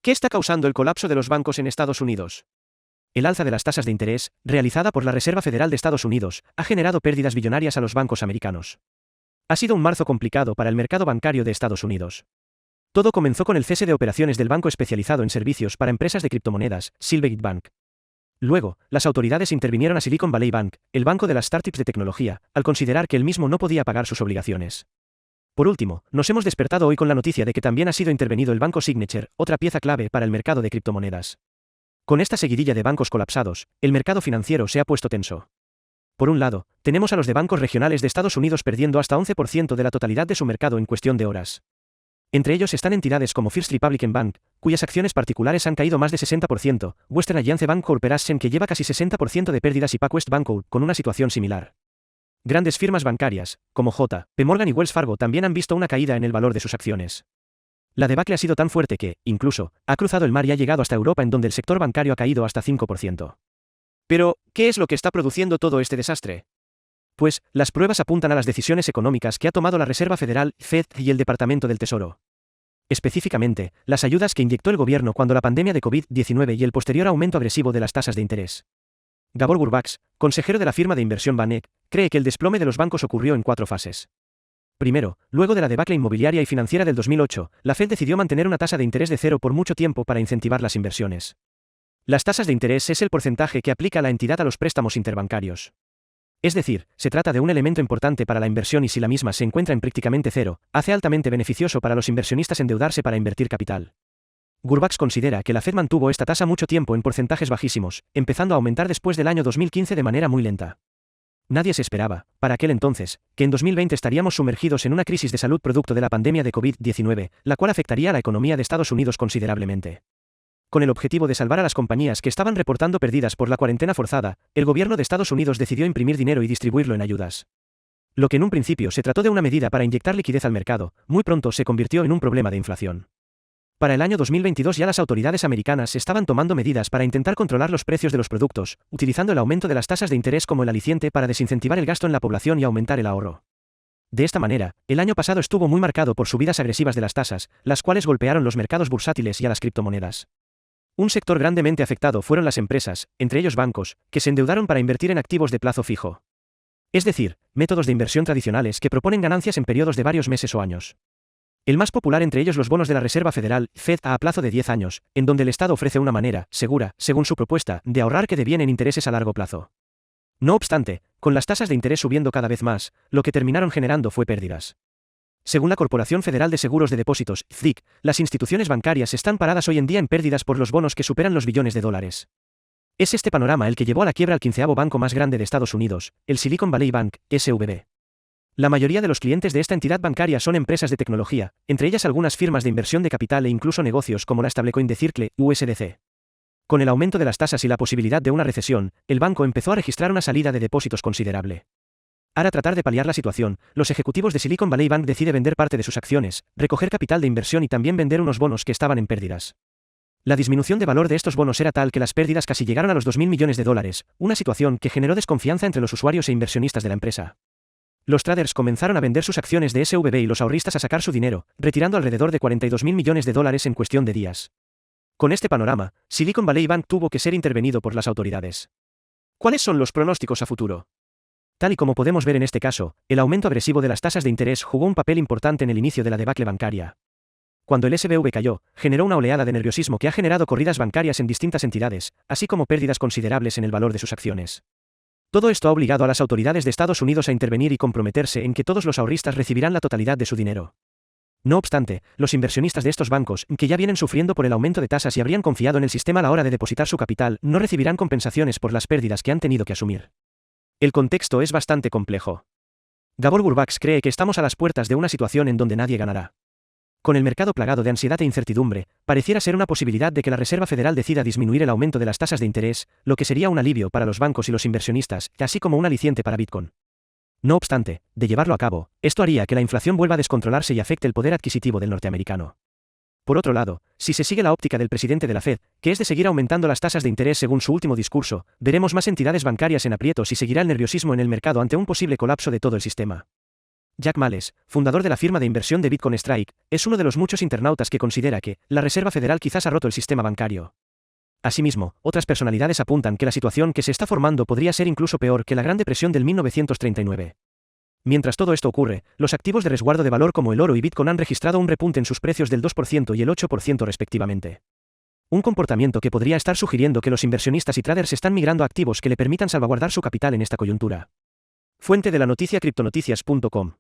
¿Qué está causando el colapso de los bancos en Estados Unidos? El alza de las tasas de interés, realizada por la Reserva Federal de Estados Unidos, ha generado pérdidas billonarias a los bancos americanos. Ha sido un marzo complicado para el mercado bancario de Estados Unidos. Todo comenzó con el cese de operaciones del banco especializado en servicios para empresas de criptomonedas, Silvergate Bank. Luego, las autoridades intervinieron a Silicon Valley Bank, el banco de las startups de tecnología, al considerar que el mismo no podía pagar sus obligaciones. Por último, nos hemos despertado hoy con la noticia de que también ha sido intervenido el banco Signature, otra pieza clave para el mercado de criptomonedas. Con esta seguidilla de bancos colapsados, el mercado financiero se ha puesto tenso. Por un lado, tenemos a los de bancos regionales de Estados Unidos perdiendo hasta 11% de la totalidad de su mercado en cuestión de horas. Entre ellos están entidades como First Republican Bank, cuyas acciones particulares han caído más de 60%, Western Alliance Bank Corporation que lleva casi 60% de pérdidas y PacWest Bancorp con una situación similar. Grandes firmas bancarias, como JP Morgan y Wells Fargo también han visto una caída en el valor de sus acciones. La debacle ha sido tan fuerte que, incluso, ha cruzado el mar y ha llegado hasta Europa en donde el sector bancario ha caído hasta 5%. Pero, ¿qué es lo que está produciendo todo este desastre? Pues, las pruebas apuntan a las decisiones económicas que ha tomado la Reserva Federal, Fed y el Departamento del Tesoro. Específicamente, las ayudas que inyectó el gobierno cuando la pandemia de COVID-19 y el posterior aumento agresivo de las tasas de interés. Gabor Gurbax, consejero de la firma de inversión Banek, cree que el desplome de los bancos ocurrió en 4 fases. Primero, luego de la debacle inmobiliaria y financiera del 2008, la Fed decidió mantener una tasa de interés de 0 por mucho tiempo para incentivar las inversiones. Las tasas de interés es el porcentaje que aplica la entidad a los préstamos interbancarios. Es decir, se trata de un elemento importante para la inversión y si la misma se encuentra en prácticamente cero, hace altamente beneficioso para los inversionistas endeudarse para invertir capital. Gurbax considera que la Fed mantuvo esta tasa mucho tiempo en porcentajes bajísimos, empezando a aumentar después del año 2015 de manera muy lenta. Nadie se esperaba, para aquel entonces, que en 2020 estaríamos sumergidos en una crisis de salud producto de la pandemia de COVID-19, la cual afectaría a la economía de Estados Unidos considerablemente. Con el objetivo de salvar a las compañías que estaban reportando pérdidas por la cuarentena forzada, el gobierno de Estados Unidos decidió imprimir dinero y distribuirlo en ayudas. Lo que en un principio se trató de una medida para inyectar liquidez al mercado, muy pronto se convirtió en un problema de inflación. Para el año 2022 ya las autoridades americanas estaban tomando medidas para intentar controlar los precios de los productos, utilizando el aumento de las tasas de interés como el aliciente para desincentivar el gasto en la población y aumentar el ahorro. De esta manera, el año pasado estuvo muy marcado por subidas agresivas de las tasas, las cuales golpearon los mercados bursátiles y a las criptomonedas. Un sector grandemente afectado fueron las empresas, entre ellos bancos, que se endeudaron para invertir en activos de plazo fijo. Es decir, métodos de inversión tradicionales que proponen ganancias en periodos de varios meses o años. El más popular entre ellos los bonos de la Reserva Federal, Fed a plazo de 10 años, en donde el Estado ofrece una manera, segura, según su propuesta, de ahorrar que devienen intereses a largo plazo. No obstante, con las tasas de interés subiendo cada vez más, lo que terminaron generando fue pérdidas. Según la Corporación Federal de Seguros de Depósitos, FDIC, las instituciones bancarias están paradas hoy en día en pérdidas por los bonos que superan los billones de dólares. Es este panorama el que llevó a la quiebra al 15º banco más grande de Estados Unidos, el Silicon Valley Bank, SVB. La mayoría de los clientes de esta entidad bancaria son empresas de tecnología, entre ellas algunas firmas de inversión de capital e incluso negocios como la stablecoin de Circle, USDC. Con el aumento de las tasas y la posibilidad de una recesión, el banco empezó a registrar una salida de depósitos considerable. Para tratar de paliar la situación, los ejecutivos de Silicon Valley Bank deciden vender parte de sus acciones, recoger capital de inversión y también vender unos bonos que estaban en pérdidas. La disminución de valor de estos bonos era tal que las pérdidas casi llegaron a los $2.000 millones, una situación que generó desconfianza entre los usuarios e inversionistas de la empresa. Los traders comenzaron a vender sus acciones de SVB y los ahorristas a sacar su dinero, retirando alrededor de $42.000 millones en cuestión de días. Con este panorama, Silicon Valley Bank tuvo que ser intervenido por las autoridades. ¿Cuáles son los pronósticos a futuro? Tal y como podemos ver en este caso, el aumento agresivo de las tasas de interés jugó un papel importante en el inicio de la debacle bancaria. Cuando el SVB cayó, generó una oleada de nerviosismo que ha generado corridas bancarias en distintas entidades, así como pérdidas considerables en el valor de sus acciones. Todo esto ha obligado a las autoridades de Estados Unidos a intervenir y comprometerse en que todos los ahorristas recibirán la totalidad de su dinero. No obstante, los inversionistas de estos bancos, que ya vienen sufriendo por el aumento de tasas y habrían confiado en el sistema a la hora de depositar su capital, no recibirán compensaciones por las pérdidas que han tenido que asumir. El contexto es bastante complejo. Gabor Gurbax cree que estamos a las puertas de una situación en donde nadie ganará. Con el mercado plagado de ansiedad e incertidumbre, pareciera ser una posibilidad de que la Reserva Federal decida disminuir el aumento de las tasas de interés, lo que sería un alivio para los bancos y los inversionistas, así como un aliciente para Bitcoin. No obstante, de llevarlo a cabo, esto haría que la inflación vuelva a descontrolarse y afecte el poder adquisitivo del norteamericano. Por otro lado, si se sigue la óptica del presidente de la Fed, que es de seguir aumentando las tasas de interés según su último discurso, veremos más entidades bancarias en aprietos y seguirá el nerviosismo en el mercado ante un posible colapso de todo el sistema. Jack Mallers, fundador de la firma de inversión de Bitcoin Strike, es uno de los muchos internautas que considera que la Reserva Federal quizás ha roto el sistema bancario. Asimismo, otras personalidades apuntan que la situación que se está formando podría ser incluso peor que la Gran Depresión del 1939. Mientras todo esto ocurre, los activos de resguardo de valor como el oro y Bitcoin han registrado un repunte en sus precios del 2% y el 8% respectivamente. Un comportamiento que podría estar sugiriendo que los inversionistas y traders están migrando a activos que le permitan salvaguardar su capital en esta coyuntura. Fuente de la noticia criptonoticias.com